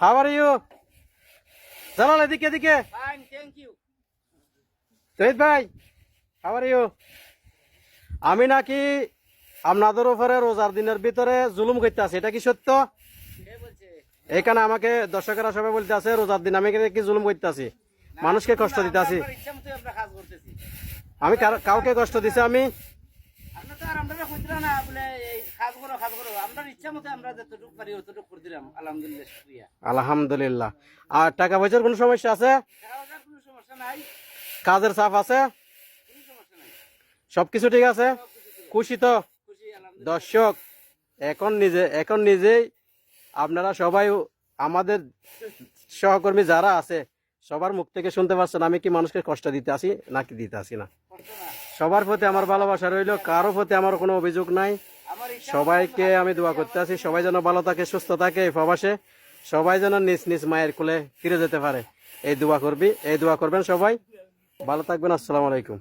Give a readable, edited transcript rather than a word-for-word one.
How are you? Jalal এদিকে এদিকে। Fine, thank you. তহিদ ভাই, how are you? আমি নাকি আপনাদের উপরে রোজার দিনের ভিতরে জুলুম করতে আছি, এটা কি সত্য? কে বলছে? এখানে আমাকে দর্শকেরা সবাই বলতে আছে রোজার দিন আমি কি জুলুম করতে আছি, মানুষকে কষ্ট দিতে আছি। আমার ইচ্ছা মতো আমরা কাজ করতেছি। আমি কাউকে কষ্ট দিছি আমি? আমরা তো আর আমরা কইরা না বলে এই কাজ করো। আমরা ইচ্ছা মতো আমরা যতটুকু পারি ততটুকু করে দিলাম। আলহামদুলিল্লাহ, শুকরিয়া। আলহামদুলিল্লাহ। আর টাকা পয়সার কোনো সমস্যা আছে? টাকা কোনো সমস্যা নাই, কাজের চাপ আছে? কোনো সমস্যা নাই। সবকিছু ঠিক আছে? খুশি তো? খুশি আলহামদুলিল্লাহ। দর্শক এখন নিজেই আপনারা সবাই আমাদের সহকর্মী যারা আছে সবার মুখ থেকে শুনতে পাচ্ছেন আমি কি মানুষকে কষ্ট দিতে আসি নাকি দিতে আসি না। কষ্ট না। সবার প্রতি আমার ভালোবাসা রইল, কারো প্রতি আমার কোনো অভিযোগ নাই। আমার ইচ্ছা সবাইকে আমি দোয়া করতে আছি সবাই যেন ভালো থাকে, সুস্থ থাকে, এই প্রবাসে সবাই যেন নিজ নিজ মায়ের কোলে ফিরে যেতে পারে। এই দোয়া করবেন সবাই। ভালো থাকবেন। আসসালামু আলাইকুম।